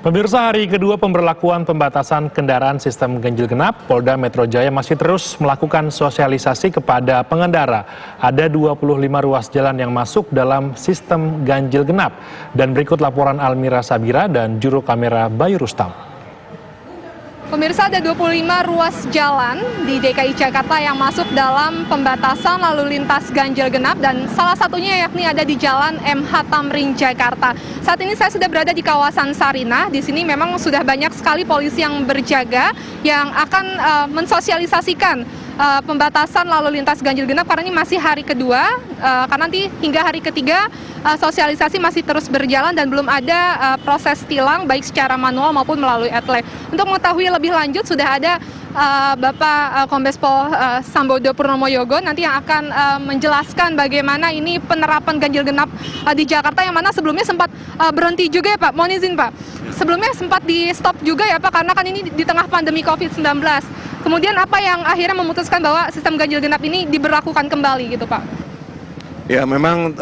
Pemirsa, hari kedua pemberlakuan pembatasan kendaraan sistem ganjil genap, Polda Metro Jaya masih terus melakukan sosialisasi kepada pengendara. Ada 25 ruas jalan yang masuk dalam sistem ganjil genap. Dan berikut laporan Almira Sabira dan juru kamera Bayu Rustam. Pemirsa, ada 25 ruas jalan di DKI Jakarta yang masuk dalam pembatasan lalu lintas ganjil genap dan salah satunya yakni ada di Jalan MH Tamrin, Jakarta. Saat ini saya sudah berada di kawasan Sarinah. Di sini memang sudah banyak sekali polisi yang berjaga yang akan mensosialisasikan pembatasan lalu lintas ganjil genap karena ini masih hari kedua, karena nanti hingga hari ketiga sosialisasi masih terus berjalan dan belum ada proses tilang baik secara manual maupun melalui etle. Untuk mengetahui lebih lanjut sudah ada Bapak Kombes Pol Sambodo Purnomo Yogo nanti yang akan menjelaskan bagaimana ini penerapan ganjil genap di Jakarta yang mana sebelumnya sempat berhenti juga ya Pak, mohon izin Pak. Sebelumnya sempat di stop juga ya Pak karena kan ini di tengah pandemi COVID-19. Kemudian apa yang akhirnya memutuskan bahwa sistem ganjil genap ini diberlakukan kembali gitu Pak? Ya memang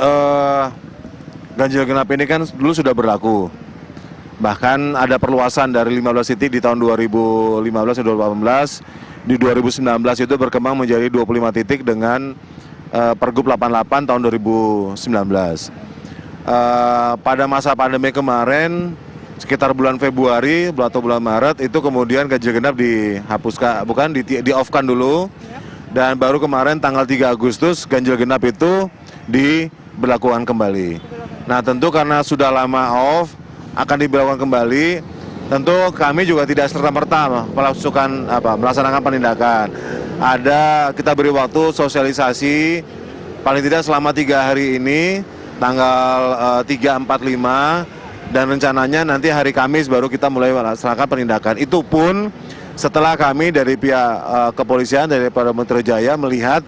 ganjil genap ini kan dulu sudah berlaku. Bahkan ada perluasan dari 15 titik di tahun 2015 dan 2018. Di 2019 itu berkembang menjadi 25 titik dengan Pergub 88 tahun 2019. Pada masa pandemi kemarin, sekitar bulan Februari atau bulan Maret itu kemudian ganjil genap dihapuskan, di-off-kan dulu. Dan baru kemarin tanggal 3 Agustus ganjil genap itu diberlakukan kembali. Nah tentu karena sudah lama off, akan diberlakukan kembali, tentu kami juga tidak serta-merta melaksanakan penindakan. Kita beri waktu sosialisasi paling tidak selama 3 hari ini, tanggal 3, 4, 5, dan rencananya nanti hari Kamis baru kita mulai melaksanakan penindakan. Itu pun setelah kami dari pihak kepolisian, dari Polda Metro Jaya melihat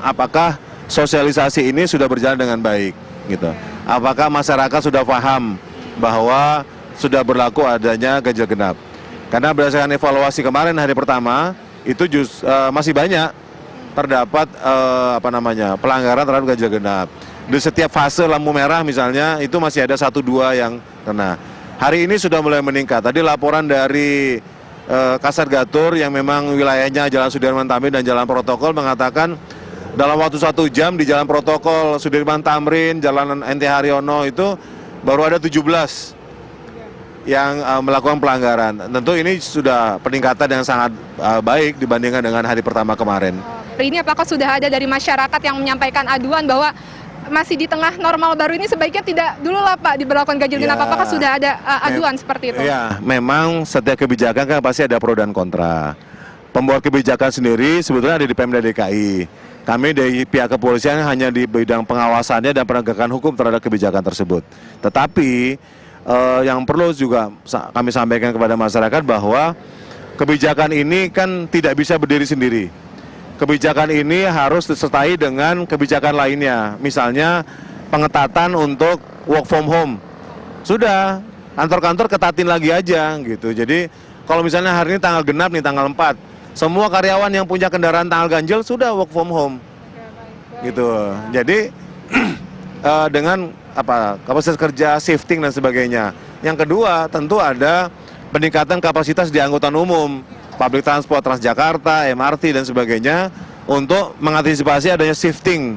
apakah sosialisasi ini sudah berjalan dengan baik, gitu. Apakah masyarakat sudah paham bahwa sudah berlaku adanya ganjil genap? Karena berdasarkan evaluasi kemarin hari pertama itu masih banyak terdapat pelanggaran terhadap ganjil genap. Di setiap fase lampu merah misalnya itu masih ada 1-2 yang kena. Hari ini sudah mulai meningkat. Tadi laporan dari Kasat Gatur yang memang wilayahnya Jalan Sudirman Tamrin dan Jalan Protokol mengatakan dalam waktu 1 jam di Jalan Protokol Sudirman Tamrin, Jalan NT Haryono itu baru ada 17 yang melakukan pelanggaran. Tentu ini sudah peningkatan yang sangat baik dibandingkan dengan hari pertama kemarin. Ini apakah sudah ada dari masyarakat yang menyampaikan aduan bahwa masih di tengah normal baru ini sebaiknya tidak dulu lah Pak diberlakukan ganjil genap? Apakah sudah ada aduan seperti itu? Ya, memang setiap kebijakan kan pasti ada pro dan kontra. Pembuat kebijakan sendiri sebetulnya ada di Pemda DKI. Kami dari pihak kepolisian hanya di bidang pengawasannya dan penegakan hukum terhadap kebijakan tersebut. Tetapi yang perlu juga kami sampaikan kepada masyarakat bahwa kebijakan ini kan tidak bisa berdiri sendiri. Kebijakan ini harus disertai dengan kebijakan lainnya. Misalnya pengetatan untuk work from home. Sudah, kantor-kantor ketatin lagi aja gitu. Jadi kalau misalnya hari ini tanggal genap nih, tanggal 4, semua karyawan yang punya kendaraan tanggal ganjil sudah work from home. Gitu. Jadi dengan kapasitas kerja, shifting dan sebagainya. Yang kedua, tentu ada peningkatan kapasitas di angkutan umum, public transport, Transjakarta, MRT dan sebagainya untuk mengantisipasi adanya shifting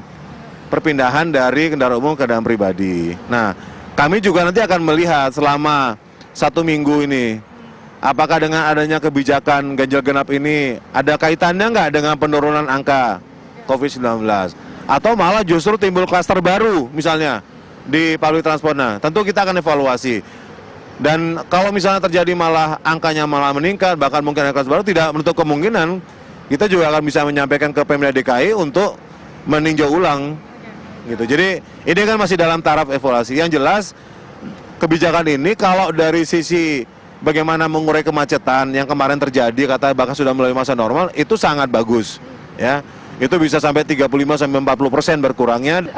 perpindahan dari kendaraan umum ke kendaraan pribadi. Nah, kami juga nanti akan melihat selama 1 minggu ini apakah dengan adanya kebijakan ganjil genap ini ada kaitannya nggak dengan penurunan angka COVID-19 atau malah justru timbul klaster baru misalnya di public transport. Nah, tentu kita akan evaluasi. Dan kalau misalnya terjadi malah angkanya malah meningkat, bahkan mungkin ada kasus baru, tidak menutup kemungkinan kita juga akan bisa menyampaikan ke Pemda DKI untuk meninjau ulang. Gitu. Jadi ini kan masih dalam taraf evaluasi. Yang jelas kebijakan ini kalau dari sisi bagaimana mengurai kemacetan yang kemarin terjadi, bahkan sudah mulai masa normal, itu sangat bagus. Ya. itu bisa sampai 35-40% berkurangnya.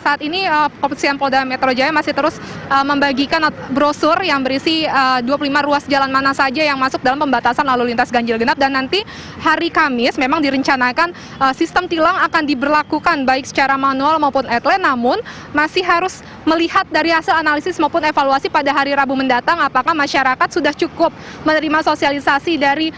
Saat ini Kepolisian Polda Metro Jaya masih terus membagikan brosur yang berisi 25 ruas jalan mana saja yang masuk dalam pembatasan lalu lintas ganjil genap, dan nanti hari Kamis memang direncanakan sistem tilang akan diberlakukan baik secara manual maupun etle, namun masih harus melihat dari hasil analisis maupun evaluasi pada hari Rabu mendatang apakah masyarakat sudah cukup menerima sosialisasi dari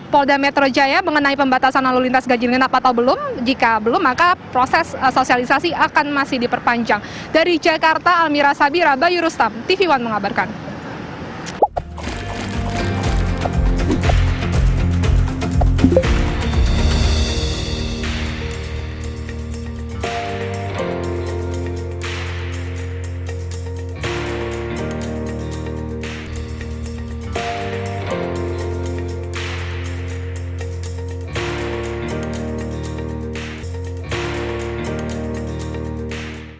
Polda Metro Jaya mengenai pembatasan lalu lintas ganjil genap atau belum. Jika belum, maka proses sosialisasi akan masih diperpanjang. Dari Jakarta, Almira Sabira, Bayu Rustam, TV One mengabarkan.